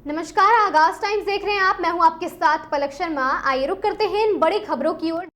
नमस्कार, आगाज टाइम्स देख रहे हैं आप। मैं हूं आपके साथ पलक शर्मा। आइए रुक करते हैं इन बड़ी खबरों की ओर।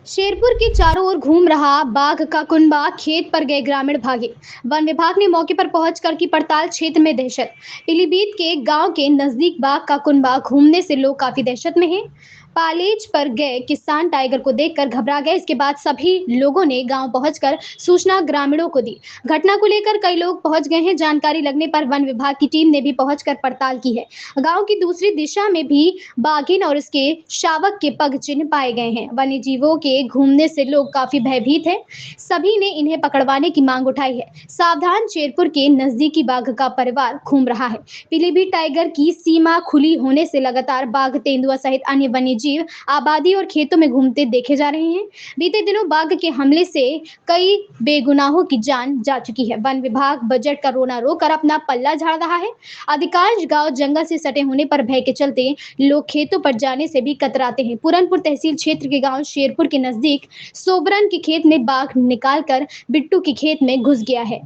शेरपुर के चारों ओर घूम रहा बाघ का कुनबा, खेत पर गए ग्रामीण भागे। वन विभाग ने मौके पर पहुंचकर की पड़ताल, क्षेत्र में दहशत। पीलीभीत के गांव के नजदीक बाघ का कुनबा घूमने से लोग काफी दहशत में हैं। पालेज पर गए किसान टाइगर को देखकर घबरा गए। इसके बाद सभी लोगों ने गांव पहुंचकर सूचना ग्रामीणों को दी। घटना को लेकर कई लोग पहुंच गए हैं। जानकारी लगने पर वन विभाग की टीम ने भी पहुंचकर पड़ताल की है। गांव की दूसरी दिशा में भी बाघिन और उसके शावक के पग चिन्ह पाए गए हैं। वन्य जीवों के घूमने से लोग काफी भयभीत हैं। सभी ने इन्हें पकड़वाने की मांग उठाई है। सावधान, शेरपुर के नजदीकी बाघ का परिवार घूम रहा है। पीलीभीत टाइगर की सीमा खुली होने से लगातार बाघ, तेंदुआ सहित अन्य वन्य जीव आबादी और खेतों में घूमते देखे जा रहे हैं। बीते दिनों बाघ के हमले से कई बेगुनाहों की जान जा चुकी है। वन विभाग बजट का रोना रोकर अपना पल्ला झाड़ रहा है। अधिकांश गांव जंगल से सटे होने पर भय के चलते लोग खेतों पर जाने से भी कतराते हैं। पूरनपुर तहसील क्षेत्र के गांव शेरपुर के नजदीक सोबरन के खेत में बाघ निकालकर बिट्टू के खेत में घुस गया है।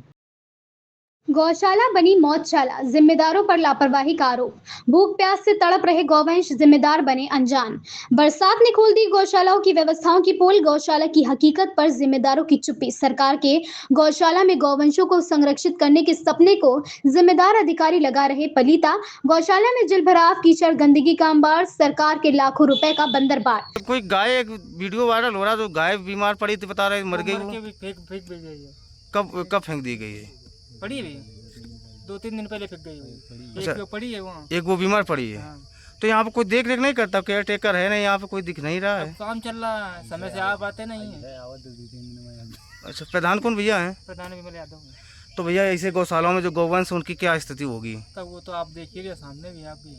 गौशाला बनी मौतशाला, जिम्मेदारों पर लापरवाही का आरोप। भूख प्यास से तड़प रहे गौवंश जिम्मेदार बने अनजान। बरसात ने खोल दी गौशालाओं की व्यवस्थाओं की पोल। गौशाला की हकीकत पर जिम्मेदारों की चुप्पी। सरकार के गौशाला में गौवंशों को संरक्षित करने के सपने को जिम्मेदार अधिकारी लगा रहे पलीता। गौशाला में जलभराव, कीचड़, गंदगी का अंबार, सरकार के लाखों रुपए का बंदरबार। कोई गाय, एक वीडियो वायरल हो रहा है तो गाय बीमार पड़ी थी, बता रहे मर गई वो। फेंक दी गई है। कब फेंक दी गई है? पड़ी है, 2-3 दिन पहले फेंक गई है। अच्छा, एक पड़ी है वहाँ। एक वो बीमार पड़ी है। हाँ। तो यहाँ पे कोई देख रेख नहीं करता? केयर टेकर है नहीं यहाँ पे, कोई दिख नहीं रहा है। काम चल रहा है, समय से आप आते नहीं है। अच्छा, प्रधान कौन भैया हैं? प्रधान विमल यादव। तो भैया ऐसे गौशालाओं में जो गौवंश, उनकी क्या स्थिति होगी? तब वो तो आप देख ही रहे सामने भी, आप भी।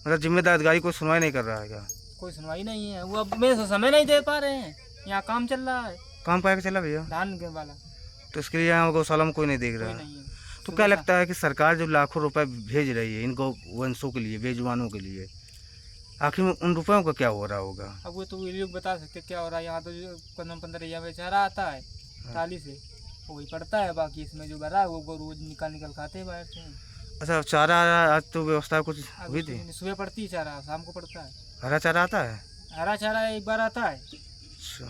मतलब जिम्मेदार अधिकारी कोई सुनवाई नहीं कर रहा है क्या? कोई सुनवाई नहीं है, वो अब मेरे समय नहीं दे पा रहे हैं। यहाँ काम चल रहा है, काम पाया चला भैया, धान के वाला। तो इसके लिए यहाँ गौशाला में कोई नहीं देख कोई रहा है। नहीं है। तो क्या लगता है कि सरकार जो लाखों रुपए भेज रही है इन गौवंशों के लिए, बेजुबानों के लिए, आखिर में उन रुपयों का क्या हो रहा होगा? अब वो तो ये लोग बता सकते क्या हो रहा है। यहाँ तो जो 15 बेचारा आता है टाली से, वही पड़ता है। बाकी इसमें जो भरा है वो रोज निकल खाते हैं बाहर से। अच्छा, चारा आज तो व्यवस्था कुछ हुई थी? सुबह पड़ती है चारा, शाम को पड़ता है। हरा चारा आता है? हरा चारा एक बार आता है। अच्छा।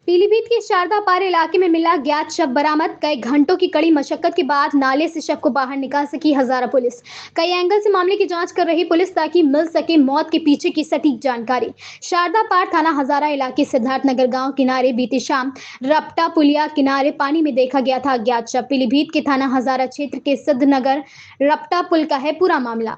पीलीभीत के शारदा पार इलाके में मिला ज्ञात शव बरामद। कई घंटों की कड़ी मशक्कत के बाद नाले से शव को बाहर निकाल सकी हजारा पुलिस। कई एंगल से मामले की जांच कर रही पुलिस ताकि मिल सके मौत के पीछे की सटीक जानकारी। शारदा पार थाना हजारा इलाके सिद्धार्थनगर गांव किनारे बीती शाम रपटा पुलिया किनारे पानी में देखा गया था अज्ञात शव। पीलीभीत के थाना हजारा क्षेत्र के सिद्धनगर रपटा पुल का है पूरा मामला।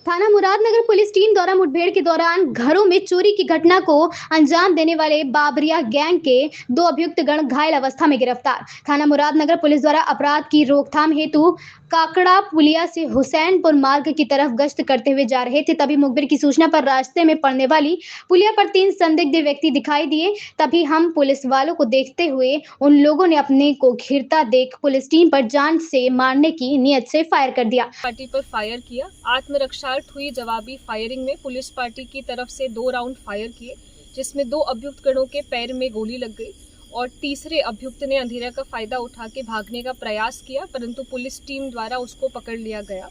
थाना मुरादनगर पुलिस टीम द्वारा मुठभेड़ के दौरान घरों में चोरी की घटना को अंजाम देने वाले बाबरिया गैंग के 2 अभियुक्त गण घायल अवस्था में गिरफ्तार। थाना मुरादनगर पुलिस द्वारा अपराध की रोकथाम हेतु काकड़ा पुलिया से हुसैनपुर मार्ग की तरफ गश्त करते हुए जा रहे थे। तभी मुखबिर की सूचना पर रास्ते में पड़ने वाली पुलिया पर 3 संदिग्ध व्यक्ति दिखाई दिए। तभी हम पुलिस वालों को देखते हुए उन लोगों ने अपने को घिरता देख पुलिस टीम पर जान से मारने की नियत से फायर कर दिया। पार्टी पर फायर किया। आत्मरक्षार्थ हुई जवाबी फायरिंग में पुलिस पार्टी की तरफ से 2 राउंड फायर किए, जिसमें 2 अभियुक्त गणों के पैर में गोली लग गई और तीसरे अभियुक्त ने अंधेरा का फायदा उठा के भागने का प्रयास किया, परंतु पुलिस टीम द्वारा उसको पकड़ लिया गया।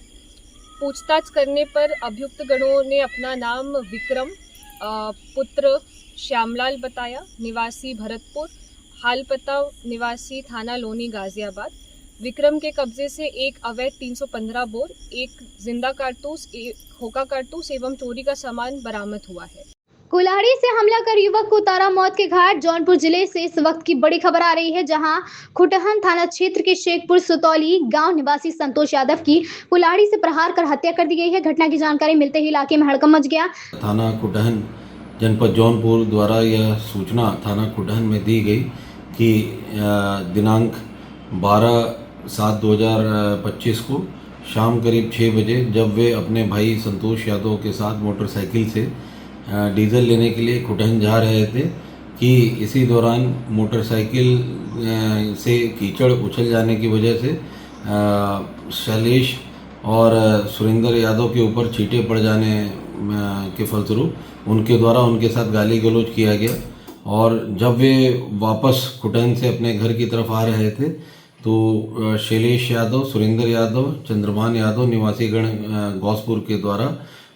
पूछताछ करने पर अभियुक्त गणों ने अपना नाम विक्रम पुत्र श्यामलाल बताया, निवासी भरतपुर, हाल पता निवासी थाना लोनी गाजियाबाद। विक्रम के कब्जे से एक अवैध 315 बोर, एक जिंदा कारतूस, एक खोखा कारतूस एवं चोरी का सामान बरामद हुआ है। कुल्हाड़ी से हमला कर युवक को उतारा मौत के घाट। जौनपुर जिले से इस वक्त की बड़ी खबर आ रही है, जहां खुटहन थाना क्षेत्र के शेखपुर सुतौली गांव निवासी संतोष यादव की कुल्हाड़ी से प्रहार कर हत्या कर दी गई है। घटना की जानकारी मिलते ही इलाके में हड़कंप मच गया। थाना खुटहन जनपद जौनपुर द्वारा यह सूचना थाना खुटहन में दी गई कि दिनांक 12/7/2025 को शाम करीब 6 बजे जब वे अपने भाई संतोष यादव के साथ मोटरसाइकिल से डीजल लेने के लिए खुटहन जा रहे थे कि इसी दौरान मोटरसाइकिल से कीचड़ उछल जाने की वजह से शैलेश और सुरेंद्र यादव के ऊपर छींटे पड़ जाने के फलस्वरूप उनके द्वारा उनके साथ गाली गलौज किया गया। और जब वे वापस खुटहन से अपने घर की तरफ आ रहे थे तो शैलेश यादव, सुरेंद्र यादव, चंद्रभान यादव निवासी गण गौसपुर के द्वारा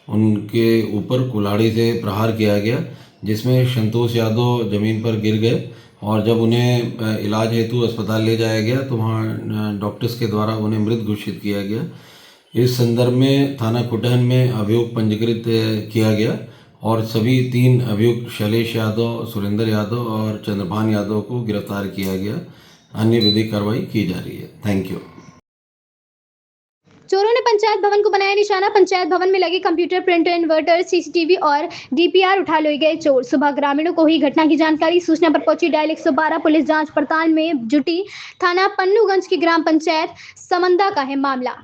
उनके ऊपर कुल्हाड़ी से प्रहार किया गया, जिसमें संतोष यादव ज़मीन पर गिर गए और जब उन्हें इलाज हेतु अस्पताल ले जाया गया तो वहाँ डॉक्टर्स के द्वारा उन्हें मृत घोषित किया गया। इस संदर्भ में थाना कुटहन में अभियोग पंजीकृत किया गया और सभी 3 अभियुक्त शैलेश यादव, सुरेंद्र यादव और चंद्रभान यादव को गिरफ्तार किया गया। अन्य विधिक कार्रवाई की जा रही है। Thank you. चोरों ने पंचायत भवन को बनाया निशाना। पंचायत भवन में लगे कंप्यूटर, प्रिंटर, इन्वर्टर, सीसीटीवी और डीपीआर उठा ले गए चोर। सुबह ग्रामीणों को हुई घटना की जानकारी। सूचना पर पहुंची डायल 112 पुलिस जांच पड़ताल में जुटी। थाना पन्नूगंज की ग्राम पंचायत समंदा का है मामला।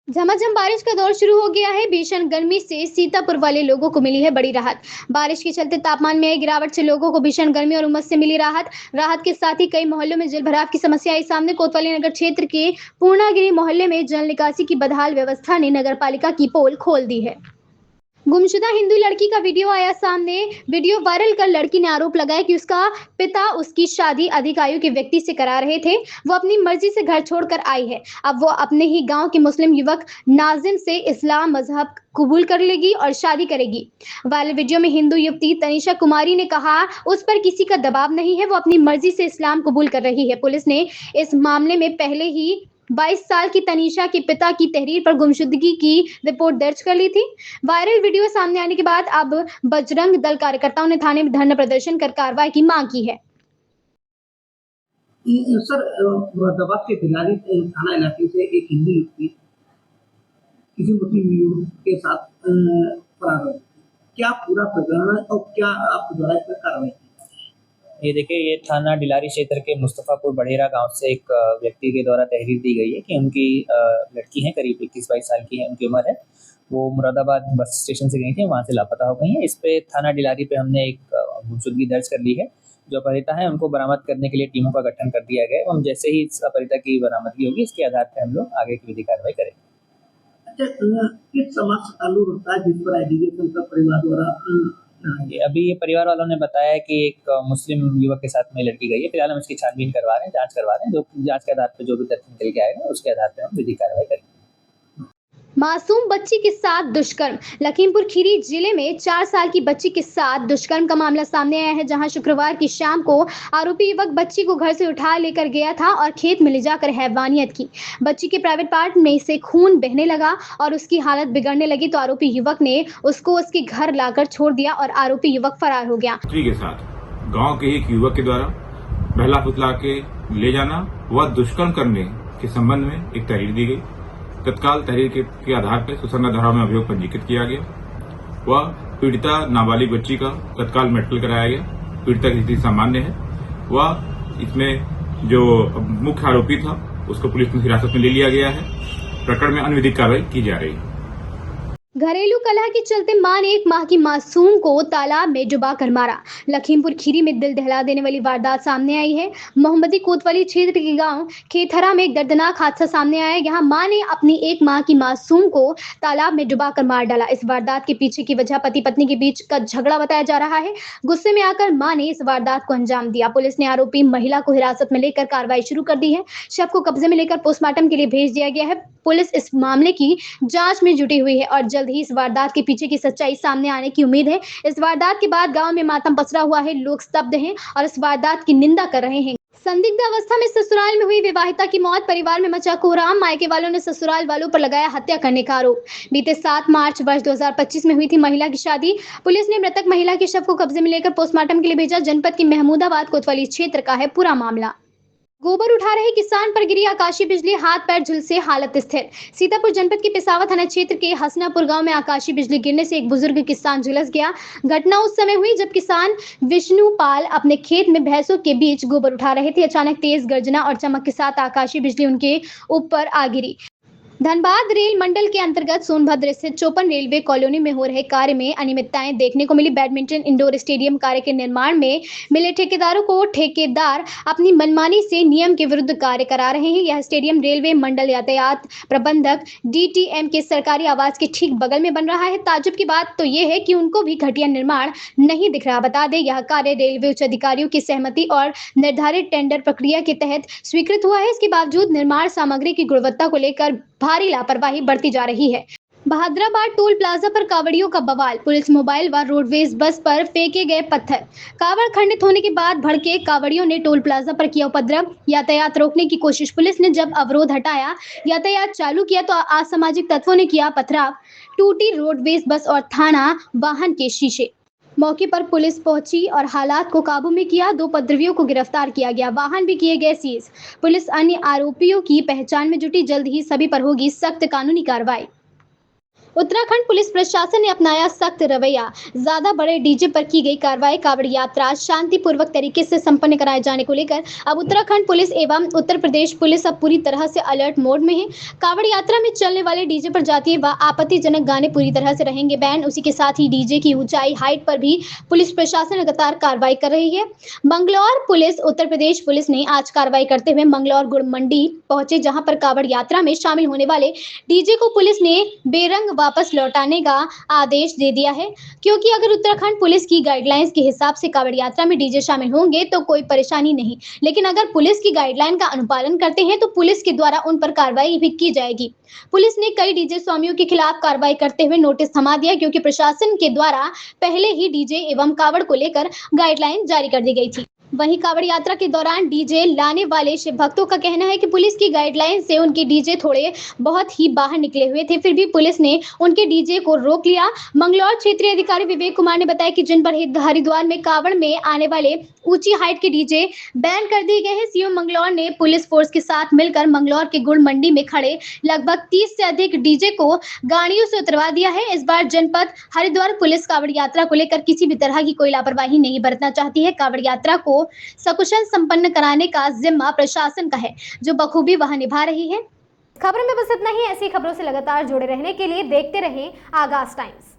झमाझम बारिश का दौर शुरू हो गया है। भीषण गर्मी से सीतापुर वाले लोगों को मिली है बड़ी राहत। बारिश के चलते तापमान में आई गिरावट से लोगों को भीषण गर्मी और उमस से मिली राहत के साथ ही कई मोहल्लों में जलभराव की समस्या आई सामने। कोतवाली नगर क्षेत्र के पूर्णागिरी मोहल्ले में जल निकासी की बदहाल व्यवस्था ने नगर पालिका की पोल खोल दी है। गुमशुदा हिंदू लड़की का वीडियो आया सामने। वीडियो वायरल कर लड़की ने आरोप लगाया कि उसका पिता उसकी शादी अधिक आयु के व्यक्ति से करा रहे थे। वो अपनी मर्जी से घर छोड़कर आई है। अब वो अपने ही गांव के मुस्लिम युवक नाजिम से इस्लाम मजहब कबूल कर लेगी और शादी करेगी। वायरल वीडियो में हिंदू युवती तनिषा कुमारी ने कहा उस पर किसी का दबाव नहीं है, वो अपनी मर्जी से इस्लाम कबूल कर रही है। पुलिस ने इस मामले में पहले ही 22 साल की तनीषा के पिता की तहरीर पर गुमशुदगी की रिपोर्ट दर्ज कर ली थी। वायरल वीडियो सामने आने के बाद अब बजरंग दल कार्यकर्ताओं ने थाने में धरना प्रदर्शन कर कार्रवाई की मांग की है। सर, मुरादाबाद के भिलानी थाना इलाके से एक हिंदू युवती किसी मुस्लिम युवक के साथ फरार हो गई। क्या पूरा प्रकरण है और क्या आपके द्वारा इस पर कार्रवाई की? ये देखिए, ये थाना डिलारी क्षेत्र के मुस्तफ़ापुर बड़ेरा गांव से एक व्यक्ति के द्वारा तहरीर दी गई है कि उनकी लड़की है, करीब 21-22 साल की है उनकी उम्र है। वो मुरादाबाद बस स्टेशन से गई थी, वहाँ से लापता हो गई हैं। इस पे थाना डिलारी पे हमने एक गुमशुदगी दर्ज कर ली है। जो अपहृता है उनको बरामद करने के लिए टीमों का गठन कर दिया गया है। हम जैसे ही इस अपहृता की बरामदगी होगी, इसके आधार पर हम लोग आगे की विधि कार्रवाई करेंगे। अच्छा, किस समाज से ताल्लुक रखता है जिस पर एलिगेशन का परिवार द्वारा? अभी ये परिवार वालों ने बताया कि एक मुस्लिम युवक के साथ में लड़की गई है। फिलहाल हम इसकी छानबीन करवा रहे हैं, जांच करवा रहे हैं। जो जांच के आधार पर जो भी तथ्य निकल के आएगा उसके आधार पर हम विधि कार्रवाई करेंगे। मासूम बच्ची के साथ दुष्कर्म। लखीमपुर खीरी जिले में 4 साल की बच्ची के साथ दुष्कर्म का मामला सामने आया है, जहां शुक्रवार की शाम को आरोपी युवक बच्ची को घर से उठा लेकर गया था और खेत में ले जाकर हैवानियत की। बच्ची के प्राइवेट पार्ट में से खून बहने लगा और उसकी हालत बिगड़ने लगी तो आरोपी युवक ने उसको उसके घर लाकर छोड़ दिया और आरोपी युवक फरार हो गया। बच्ची के साथ गांव के एक युवक के द्वारा बहला फुसला के ले जाना व दुष्कर्म करने के संबंध में एक तहरीर दी गई। तत्काल तहरीर के आधार पर सुसंगत धाराओं में अभियोग पंजीकृत किया गया। वह पीड़िता नाबालिग बच्ची का तत्काल मेडिकल कराया गया। पीड़िता की स्थिति सामान्य है। वह इसमें जो मुख्य आरोपी था उसको पुलिस ने हिरासत में ले लिया गया है। प्रकरण में अन्य विधिक कार्रवाई की जा रही है। घरेलू कलह के चलते मां ने 1 माह की मासूम को तालाब में डुबा कर मारा। लखीमपुर खीरी में दिल दहला देने वाली वारदात सामने आई है। मोहम्मदी कोतवाली क्षेत्र के गांव खेथरा में एक दर्दनाक हादसा सामने आया है। यहाँ मां ने अपनी 1 माह की मासूम को तालाब में डुबा कर मार डाला। इस वारदात के पीछे की वजह पति पत्नी के बीच का झगड़ा बताया जा रहा है। गुस्से में आकर मां ने इस वारदात को अंजाम दिया। पुलिस ने आरोपी महिला को हिरासत में लेकर कार्रवाई शुरू कर दी है। शव को कब्जे में लेकर पोस्टमार्टम के लिए भेज दिया गया है। पुलिस इस मामले की जांच में जुटी हुई है और जल्द ही इस वारदात के पीछे की सच्चाई सामने आने की उम्मीद है। इस वारदात के बाद गांव में मातम पसरा हुआ है। लोग स्तब्ध हैं और इस वारदात की निंदा कर रहे हैं। संदिग्ध अवस्था में ससुराल में हुई विवाहिता की मौत। परिवार में मचा कोहराम। मायके वालों ने ससुराल वालों पर लगाया हत्या करने का आरोप। बीते 7 मार्च वर्ष 2025 में हुई थी महिला की शादी। पुलिस ने मृतक महिला के शव को कब्जे में लेकर पोस्टमार्टम के लिए भेजा। जनपद के महमूदाबाद कोतवाली क्षेत्र का है पूरा मामला। गोबर उठा रहे किसान पर गिरी आकाशीय बिजली, हाथ पैर झुलसे, हालत स्थिर। सीतापुर जनपद के पिसावा थाना क्षेत्र के हसनापुर गांव में आकाशीय बिजली गिरने से एक बुजुर्ग किसान झुलस गया। घटना उस समय हुई जब किसान विष्णुपाल अपने खेत में भैंसों के बीच गोबर उठा रहे थे। अचानक तेज गर्जना और चमक के साथ आकाशीय बिजली उनके ऊपर आ गिरी। धनबाद रेल मंडल के अंतर्गत सोनभद्र स्थित चौपन रेलवे कॉलोनी में हो रहे कार्य में अनियमितताएं देखने को मिली। बैडमिंटन इंडोर स्टेडियम कार्य के निर्माण में मिले ठेकेदारों को ठेकेदार अपनी मनमानी से नियम के विरुद्ध कार्य करा रहे हैं। यह स्टेडियम रेलवे मंडल यातायात प्रबंधक DTM के सरकारी आवास के ठीक बगल में बन रहा है। ताज्जुब की बात तो यह है कि उनको भी घटिया निर्माण नहीं दिख रहा। बता दें, यह कार्य रेलवे उच्च अधिकारियों की सहमति और निर्धारित टेंडर प्रक्रिया के तहत स्वीकृत हुआ है। इसके बावजूद निर्माण सामग्री की गुणवत्ता को लेकर भारी लापरवाही बरती जा रही है। बहादुराबाद टोल प्लाजा पर कावड़ियों का बवाल। पुलिस मोबाइल व रोडवेज बस पर फेंके गए पत्थर। कावड़ खंडित होने के बाद भड़के कावड़ियों ने टोल प्लाजा पर किया उपद्रव। यातायात रोकने की कोशिश। पुलिस ने जब अवरोध हटाया, यातायात चालू किया तो असामाजिक तत्वों ने किया पथराव। टूटी रोडवेज बस और थाना वाहन के शीशे। मौके पर पुलिस पहुंची और हालात को काबू में किया। 2 उपद्रवियों को गिरफ्तार किया गया। वाहन भी किए गए सीज। पुलिस अन्य आरोपियों की पहचान में जुटी। जल्द ही सभी पर होगी सख्त कानूनी कार्रवाई। उत्तराखंड पुलिस प्रशासन ने अपनाया सख्त रवैया। ज्यादा बड़े डीजे पर की गई कार्रवाई। कावड़ यात्रा शांतिपूर्वक तरीके से संपन्न कराए जाने को लेकर अब उत्तराखंड पुलिस एवं उत्तर प्रदेश पुलिस अब पूरी तरह से अलर्ट मोड में है। कावड़ यात्रा में चलने वाले डीजे पर जातीय व आपत्तिजनक गाने पूरी तरह से रहेंगे बैन। उसी के साथ ही डीजे की ऊंचाई हाइट पर भी पुलिस प्रशासन लगातार कार्रवाई कर रही है। मंगलौर पुलिस उत्तर प्रदेश पुलिस ने आज कार्रवाई करते हुए मंगलौर गुड़ मंडी पहुंचे, जहां पर कावड़ यात्रा में शामिल होने वाले डीजे को पुलिस ने बेरंग वापस लौटाने का आदेश दे दिया है, क्योंकि अगर उत्तराखंड पुलिस की गाइडलाइंस के हिसाब से कावड़ यात्रा में डीजे शामिल होंगे तो कोई परेशानी नहीं, लेकिन अगर पुलिस की गाइडलाइन का अनुपालन करते हैं तो पुलिस के द्वारा उन पर कार्रवाई भी की जाएगी। पुलिस ने कई डीजे स्वामियों के खिलाफ कार्रवाई करते हुए नोटिस थमा दिया, क्योंकि प्रशासन के द्वारा पहले ही डीजे एवं कावड़ को लेकर गाइडलाइन जारी कर दी गई थी। वहीं कावड़ यात्रा के दौरान डीजे लाने वाले शिव भक्तों का कहना है कि पुलिस की गाइडलाइन से उनके डीजे थोड़े बहुत ही बाहर निकले हुए थे, फिर भी पुलिस ने उनके डीजे को रोक लिया। मंगलौर क्षेत्रीय अधिकारी विवेक कुमार ने बताया कि जिन पर हरिद्वार में कावड़ में आने वाले ऊंची हाइट के डीजे बैन कर दिए गए हैं। सीओ मंगलौर ने पुलिस फोर्स के साथ मिलकर मंगलौर के गुड़ मंडी में खड़े लगभग 30 से अधिक डीजे को गाड़ियों से उतरवा दिया है। इस बार जनपद हरिद्वार पुलिस कावड़ यात्रा को लेकर किसी भी तरह की कोई लापरवाही नहीं बरतना चाहती है। कावड़ यात्रा को सकुशल संपन्न कराने का जिम्मा प्रशासन का है, जो बखूबी वहां निभा रही है। खबरों में बस इतना ही। ऐसी खबरों से लगातार जुड़े रहने के लिए देखते रहें आगाज टाइम्स।